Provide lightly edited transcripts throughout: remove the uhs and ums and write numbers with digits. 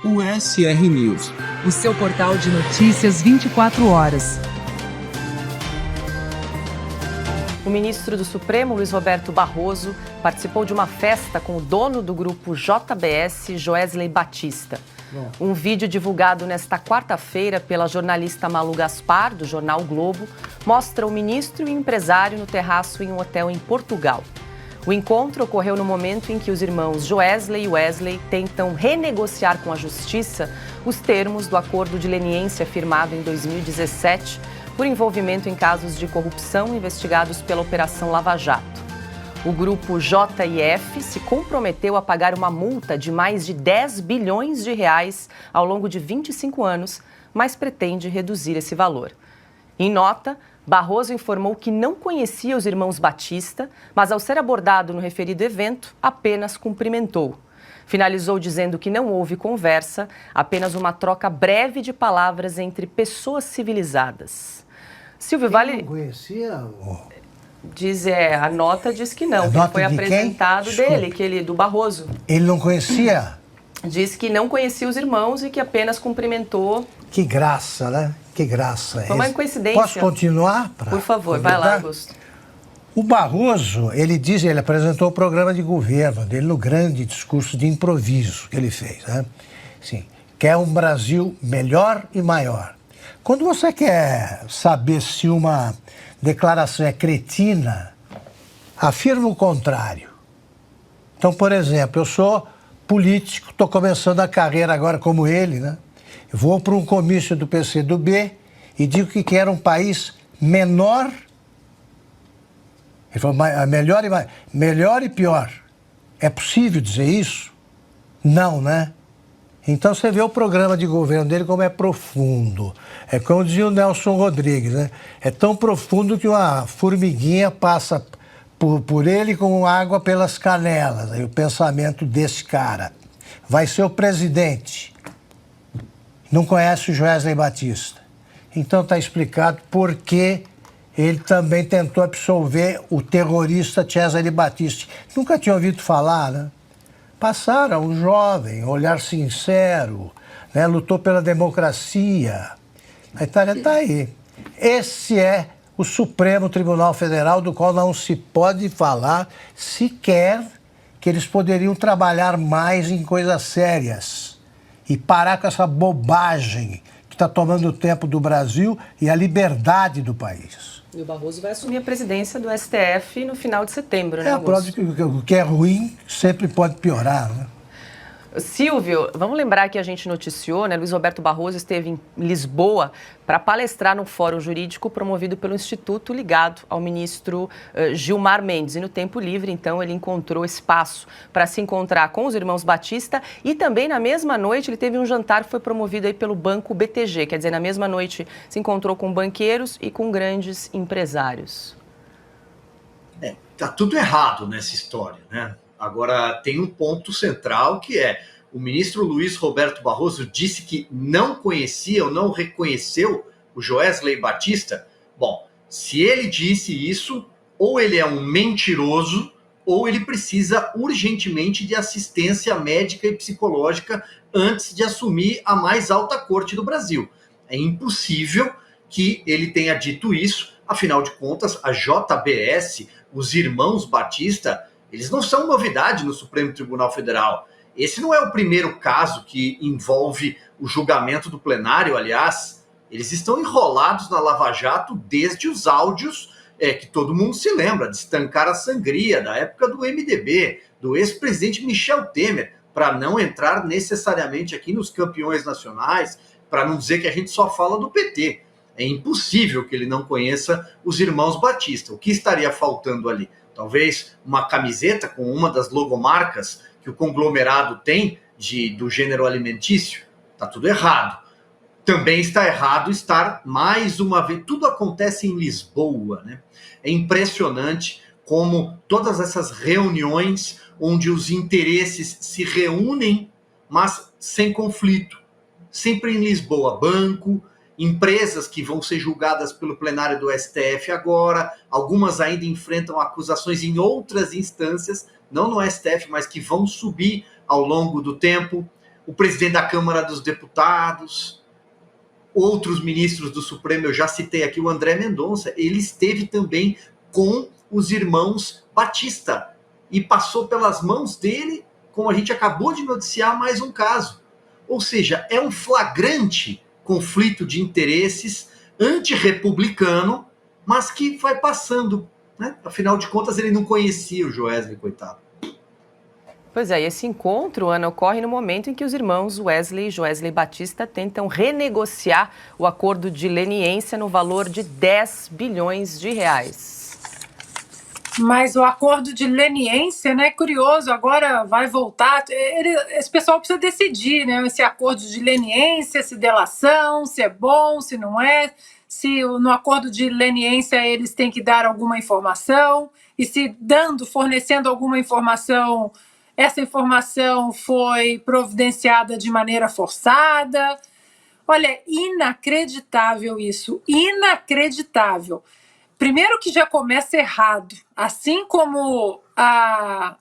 o SR News, o seu portal de notícias 24 horas. O ministro do Supremo, Luiz Roberto Barroso, participou de uma festa com o dono do grupo JBS, Joesley Batista. Um vídeo divulgado nesta quarta-feira pela jornalista Malu Gaspar, do jornal o Globo, mostra o ministro e o empresário no terraço em um hotel em Portugal. O encontro ocorreu no momento em que os irmãos Joesley e Wesley tentam renegociar com a Justiça os termos do acordo de leniência firmado em 2017 por envolvimento em casos de corrupção investigados pela Operação Lava Jato. O grupo JIF se comprometeu a pagar uma multa de mais de 10 bilhões de reais ao longo de 25 anos, mas pretende reduzir esse valor. Em nota, Barroso informou que não conhecia os irmãos Batista, mas ao ser abordado no referido evento, apenas cumprimentou. Finalizou dizendo que não houve conversa, apenas uma troca breve de palavras entre pessoas civilizadas. Silvio, vale... Não conhecia? A nota diz que não, que foi apresentado dele, do Barroso. Ele não conhecia? Diz que não conhecia os irmãos e que apenas cumprimentou. Que graça, né? Que graça. Foi uma coincidência. Posso continuar? Por favor, vai lá, Augusto. O Barroso, ele apresentou o programa de governo dele no grande discurso de improviso que ele fez, né? Sim, quer um Brasil melhor e maior. Quando você quer saber se uma declaração é cretina, afirma o contrário. Então, por exemplo, eu sou político, estou começando a carreira agora como ele, né? Eu vou para um comício do PCdoB e digo que quero um país menor. Ele falou, melhor e pior. É possível dizer isso? Não, né? Então você vê o programa de governo dele como é profundo. É como dizia o Nelson Rodrigues, né? É tão profundo que uma formiguinha passa por ele com água pelas canelas. Aí o pensamento desse cara vai ser o presidente. Não conhece o Joesley Batista. Então está explicado por que ele também tentou absolver o terrorista Cesare Battisti. Nunca tinha ouvido falar, né? Passaram, um jovem, olhar sincero, né? Lutou pela democracia. A Itália está aí. Esse é o Supremo Tribunal Federal, do qual não se pode falar sequer que eles poderiam trabalhar mais em coisas sérias e parar com essa bobagem que está tomando o tempo do Brasil e a liberdade do país. E o Barroso vai assumir a presidência do STF no final de setembro, né, Augusto? A prova de que o que é ruim sempre pode piorar, né? Silvio, vamos lembrar que a gente noticiou, né? Luiz Roberto Barroso esteve em Lisboa para palestrar no fórum jurídico promovido pelo Instituto ligado ao ministro Gilmar Mendes. E no tempo livre, então, ele encontrou espaço para se encontrar com os irmãos Batista e também na mesma noite ele teve um jantar que foi promovido aí pelo Banco BTG. Quer dizer, na mesma noite se encontrou com banqueiros e com grandes empresários. Tá tudo errado nessa história, né? Agora, tem um ponto central que é o ministro Luiz Roberto Barroso disse que não conhecia ou não reconheceu o Joesley Batista. Bom, se ele disse isso, ou ele é um mentiroso, ou ele precisa urgentemente de assistência médica e psicológica antes de assumir a mais alta corte do Brasil. É impossível que ele tenha dito isso, afinal de contas, a JBS, os irmãos Batista, eles não são novidade no Supremo Tribunal Federal. Esse não é o primeiro caso que envolve o julgamento do plenário, aliás. Eles estão enrolados na Lava Jato desde os áudios que todo mundo se lembra, de estancar a sangria, da época do MDB, do ex-presidente Michel Temer, para não entrar necessariamente aqui nos campeões nacionais, para não dizer que a gente só fala do PT. É impossível que ele não conheça os irmãos Batista. O que estaria faltando ali? Talvez uma camiseta com uma das logomarcas que o conglomerado tem do gênero alimentício. Está tudo errado. Também está errado estar mais uma vez... Tudo acontece em Lisboa, né? É impressionante como todas essas reuniões onde os interesses se reúnem, mas sem conflito. Sempre em Lisboa. Banco, empresas que vão ser julgadas pelo plenário do STF agora, algumas ainda enfrentam acusações em outras instâncias, não no STF, mas que vão subir ao longo do tempo. o presidente da Câmara dos Deputados, outros ministros do Supremo, eu já citei aqui o André Mendonça, ele esteve também com os irmãos Batista e passou pelas mãos dele, como a gente acabou de noticiar, mais um caso. Ou seja, é um flagrante conflito de interesses antirrepublicano, mas que vai passando, né? Afinal de contas, ele não conhecia o Joesley, coitado. Pois é, e esse encontro, Ana, ocorre no momento em que os irmãos Wesley e Joesley Batista tentam renegociar o acordo de leniência no valor de 10 bilhões de reais. Mas o acordo de leniência, né, curioso, agora vai voltar. Esse pessoal precisa decidir, né, esse acordo de leniência, se delação, se é bom, se não é, se no acordo de leniência eles têm que dar alguma informação, e se fornecendo alguma informação, essa informação foi providenciada de maneira forçada. Olha, inacreditável isso, inacreditável. Primeiro que já começa errado, assim como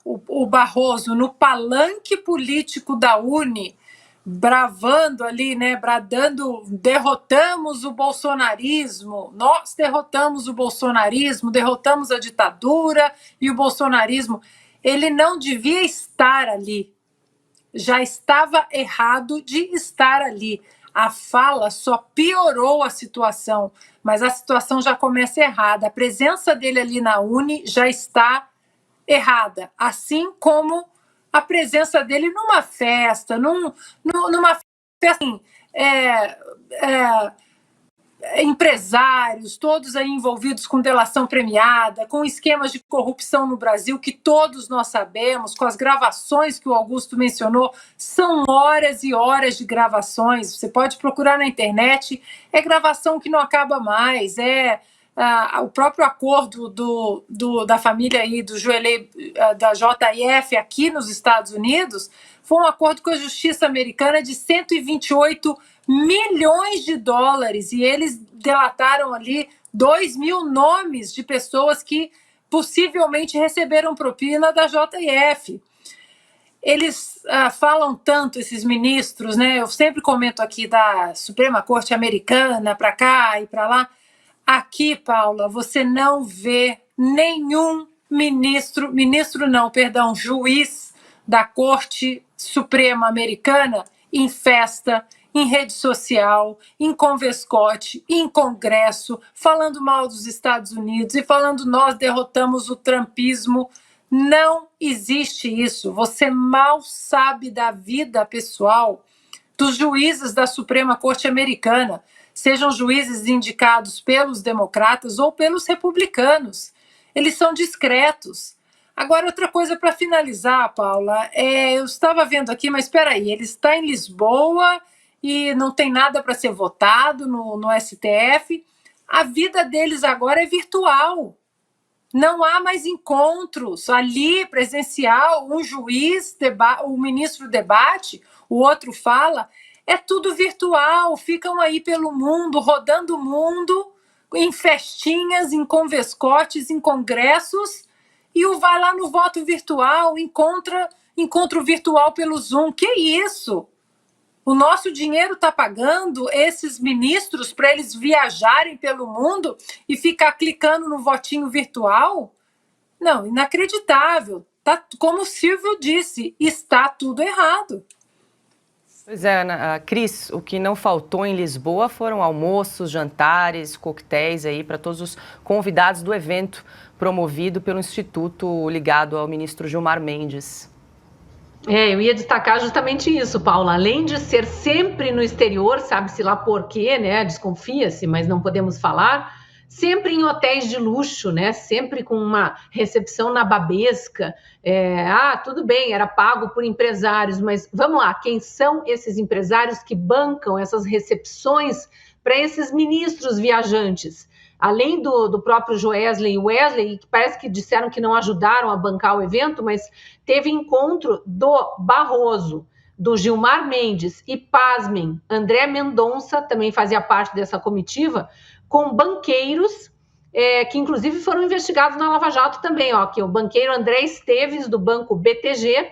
o Barroso no palanque político da UNE, bravando ali, né, bradando, derrotamos o bolsonarismo, nós derrotamos o bolsonarismo, derrotamos a ditadura e o bolsonarismo. Ele não devia estar ali, já estava errado de estar ali. A fala só piorou a situação, mas a situação já começa errada. A presença dele ali na UNE já está errada, assim como a presença dele numa festa, numa festa assim, empresários, todos aí envolvidos com delação premiada, com esquemas de corrupção no Brasil, que todos nós sabemos, com as gravações que o Augusto mencionou, são horas e horas de gravações, você pode procurar na internet, é gravação que não acaba mais, o próprio acordo da família aí, do Joesley, da JF aqui nos Estados Unidos, foi um acordo com a justiça americana de 128 milhões de dólares, e eles delataram ali 2.000 nomes de pessoas que possivelmente receberam propina da JF. Eles falam tanto, esses ministros, né? Eu sempre comento aqui da Suprema Corte Americana, para cá e para lá. Aqui, Paula, você não vê nenhum juiz da Corte Suprema Americana em festa, em rede social, em convescote, em congresso, falando mal dos Estados Unidos e falando nós derrotamos o trumpismo. Não existe isso. Você mal sabe da vida pessoal dos juízes da Suprema Corte Americana, sejam juízes indicados pelos democratas ou pelos republicanos. Eles são discretos. Agora, outra coisa para finalizar, Paula, eu estava vendo aqui, mas espera aí, ele está em Lisboa e não tem nada para ser votado no STF. A vida deles agora é virtual. Não há mais encontros ali presencial, um juiz, o ministro debate, o outro fala, é tudo virtual, ficam aí pelo mundo, rodando o mundo, em festinhas, em convescotes, em congressos, e vai lá no voto virtual, encontro virtual pelo Zoom. Que isso? O nosso dinheiro está pagando esses ministros para eles viajarem pelo mundo e ficar clicando no votinho virtual? Não, inacreditável. Tá, como o Silvio disse, está tudo errado. Pois é, Ana. Cris, o que não faltou em Lisboa foram almoços, jantares, coquetéis aí para todos os convidados do evento promovido pelo Instituto ligado ao ministro Gilmar Mendes. Eu ia destacar justamente isso, Paula. Além de ser sempre no exterior, sabe-se lá por quê, né? Desconfia-se, mas não podemos falar. Sempre em hotéis de luxo, né? Sempre com uma recepção nababesca. Tudo bem, era pago por empresários, mas vamos lá, quem são esses empresários que bancam essas recepções para esses ministros viajantes? Além do próprio Joesley e Wesley, que parece que disseram que não ajudaram a bancar o evento, mas teve encontro do Barroso, do Gilmar Mendes e, pasmem, André Mendonça também fazia parte dessa comitiva, com banqueiros que inclusive foram investigados na Lava Jato também, que é o banqueiro André Esteves, do banco BTG,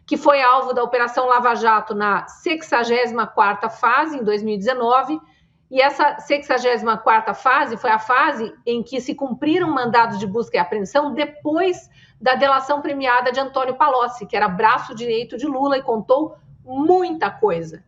que foi alvo da Operação Lava Jato na 64ª fase, em 2019, e essa 64ª fase foi a fase em que se cumpriram mandados de busca e apreensão depois da delação premiada de Antônio Palocci, que era braço direito de Lula e contou muita coisa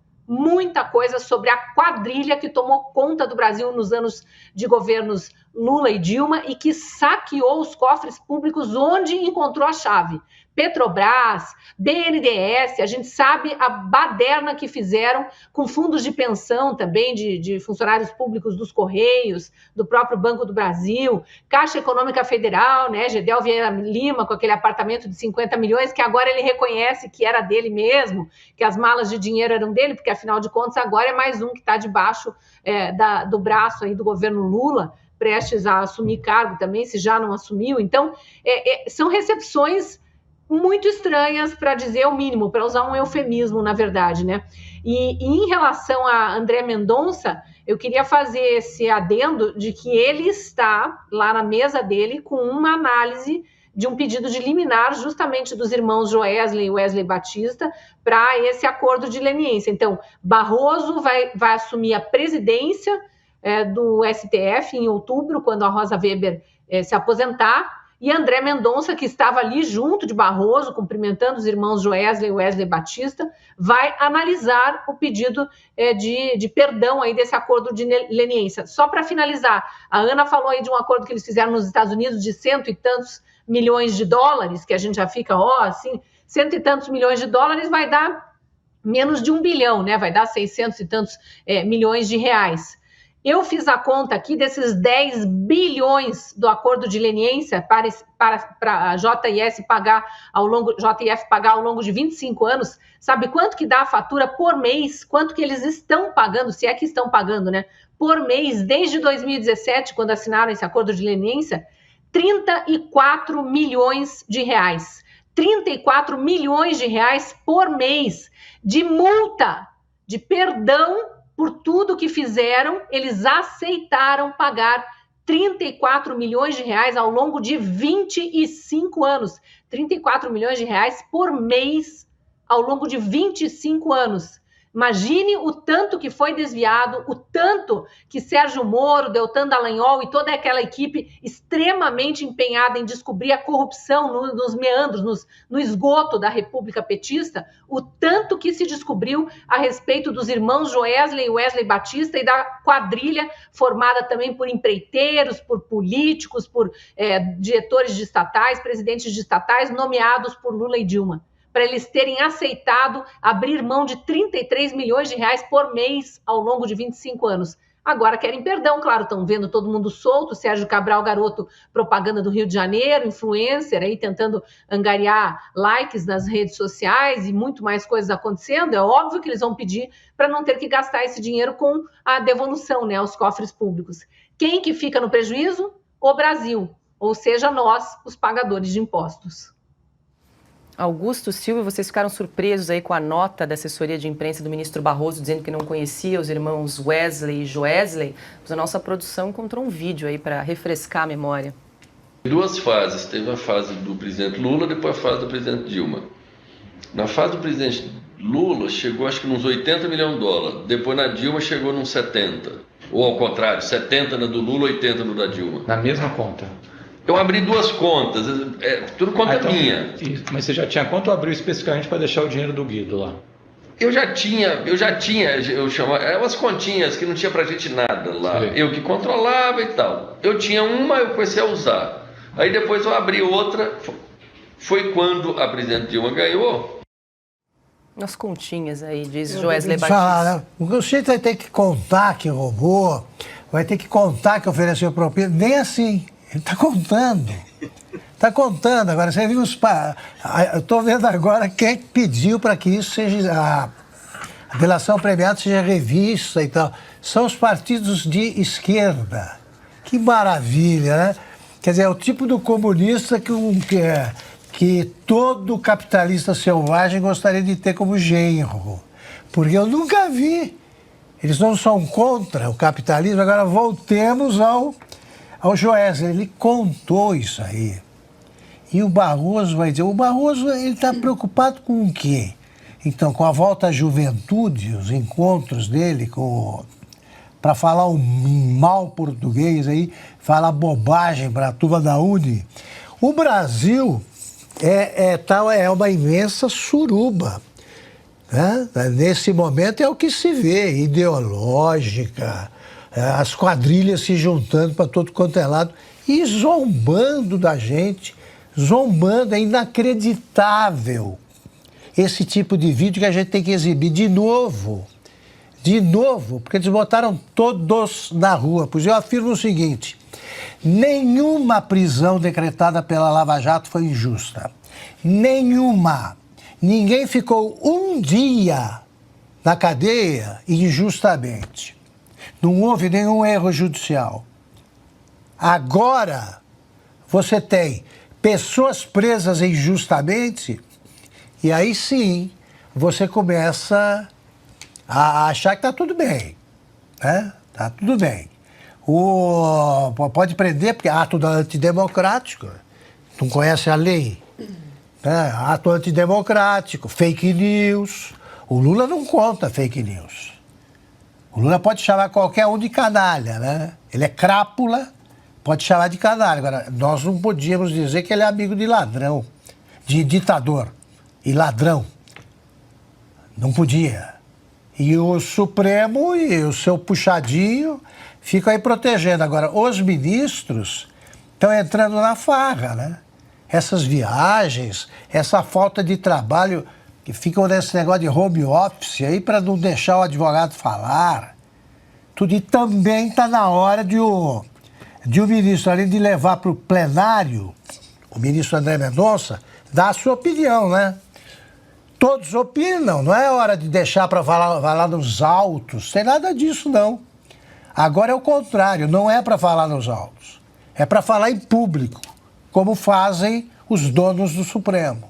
sobre a quadrilha que tomou conta do Brasil nos anos de governos Lula e Dilma e que saqueou os cofres públicos onde encontrou a chave. Petrobras, BNDES, a gente sabe a baderna que fizeram com fundos de pensão também de funcionários públicos dos Correios, do próprio Banco do Brasil, Caixa Econômica Federal, né, Gedel Vieira Lima com aquele apartamento de 50 milhões que agora ele reconhece que era dele mesmo, que as malas de dinheiro eram dele, porque afinal de contas agora é mais um que está debaixo do braço aí do governo Lula, prestes a assumir cargo também, se já não assumiu. Então, são recepções muito estranhas, para dizer o mínimo, para usar um eufemismo, na verdade, né? E em relação a André Mendonça, eu queria fazer esse adendo de que ele está lá na mesa dele com uma análise de um pedido de liminar justamente dos irmãos Joesley e Wesley Batista para esse acordo de leniência. Então, Barroso vai assumir a presidência do STF em outubro, quando a Rosa Weber se aposentar, e André Mendonça, que estava ali junto de Barroso, cumprimentando os irmãos Joesley e Wesley Batista, vai analisar o pedido de perdão aí desse acordo de leniência. Só para finalizar, a Ana falou aí de um acordo que eles fizeram nos Estados Unidos de cento e tantos milhões de dólares, que a gente já fica, assim, cento e tantos milhões de dólares vai dar menos de 1 bilhão, né? Vai dar 600 e tantos milhões de reais. Eu fiz a conta aqui desses 10 bilhões do acordo de leniência para a JF pagar ao longo de 25 anos. Sabe quanto que dá a fatura por mês? Quanto que eles estão pagando, se é que estão pagando, né? Por mês, desde 2017, quando assinaram esse acordo de leniência, 34 milhões de reais. 34 milhões de reais por mês de multa, de perdão por tudo que fizeram. Eles aceitaram pagar 34 milhões de reais ao longo de 25 anos. 34 milhões de reais por mês ao longo de 25 anos. Imagine o tanto que foi desviado, o tanto que Sérgio Moro, Deltan Dallagnol e toda aquela equipe extremamente empenhada em descobrir a corrupção nos meandros, no esgoto da República Petista, o tanto que se descobriu a respeito dos irmãos Joesley e Wesley Batista e da quadrilha formada também por empreiteiros, por políticos, por diretores de estatais, presidentes de estatais nomeados por Lula e Dilma, para eles terem aceitado abrir mão de 33 milhões de reais por mês ao longo de 25 anos. Agora querem perdão, claro, estão vendo todo mundo solto, Sérgio Cabral, garoto propaganda do Rio de Janeiro, influencer, aí tentando angariar likes nas redes sociais e muito mais coisas acontecendo. É óbvio que eles vão pedir para não ter que gastar esse dinheiro com a devolução, né, aos cofres públicos. Quem que fica no prejuízo? O Brasil, ou seja, nós, os pagadores de impostos. Augusto, Silvio, vocês ficaram surpresos aí com a nota da assessoria de imprensa do ministro Barroso dizendo que não conhecia os irmãos Wesley e Joesley? Mas a nossa produção encontrou um vídeo aí para refrescar a memória. Duas fases. Teve a fase do presidente Lula, depois a fase do presidente Dilma. Na fase do presidente Lula chegou acho que nos 80 milhões de dólares. Depois na Dilma chegou nos 70. Ou ao contrário, 70 na do Lula, 80 no da Dilma. Na mesma conta? Eu abri duas contas, tudo conta então, minha. Mas você já tinha quanto abriu especificamente para deixar o dinheiro do Guido lá? Eu chamava, eram umas continhas que não tinha pra gente nada lá. Sim. Eu que controlava e tal. Eu tinha uma, eu comecei a usar. Aí depois eu abri outra, foi quando a presidente Dilma ganhou. Umas continhas aí, diz Joesley Batista. O sujeito vai ter que contar que roubou, vai ter que contar que ofereceu propina, nem assim. Ele está contando. Está contando. Agora, você viu os... Eu estou vendo agora quem pediu para que isso seja... A delação premiada seja revista e tal. São os partidos de esquerda. Que maravilha, né? Quer dizer, é o tipo do comunista que todo capitalista selvagem gostaria de ter como genro. Porque eu nunca vi. Eles não são contra o capitalismo. Agora, voltemos ao Joesley, ele contou isso aí. E o Barroso vai dizer, o Barroso ele está preocupado com o quê? Então, com a volta à juventude, os encontros dele para falar um mal português aí, falar bobagem para a turma da Uni. O Brasil é uma imensa suruba. Né? Nesse momento é o que se vê, ideológica, as quadrilhas se juntando para todo quanto é lado e zombando da gente, zombando, é inacreditável esse tipo de vídeo que a gente tem que exibir de novo, porque eles botaram todos na rua. Pois eu afirmo o seguinte, nenhuma prisão decretada pela Lava Jato foi injusta, nenhuma. Ninguém ficou um dia na cadeia injustamente. Não houve nenhum erro judicial. Agora, você tem pessoas presas injustamente e aí sim você começa a achar que está tudo bem. Né? Tá tudo bem. Pode prender porque é ato antidemocrático. Não conhece a lei? Ato antidemocrático, fake news. O Lula não conta fake news. O Lula pode chamar qualquer um de canalha, né? Ele é crápula, pode chamar de canalha. Agora, nós não podíamos dizer que ele é amigo de ladrão, de ditador e ladrão. Não podia. E o Supremo e o seu puxadinho ficam aí protegendo. Agora, os ministros estão entrando na farra, né? Essas viagens, essa falta de trabalho, que ficam nesse negócio de home office aí para não deixar o advogado falar. Tudo. E também está na hora de o ministro, além de levar para o plenário, o ministro André Mendonça, dar a sua opinião, né? Todos opinam, não é hora de deixar para falar nos autos, tem nada disso não. Agora é o contrário, não é para falar nos autos, é para falar em público, como fazem os donos do Supremo.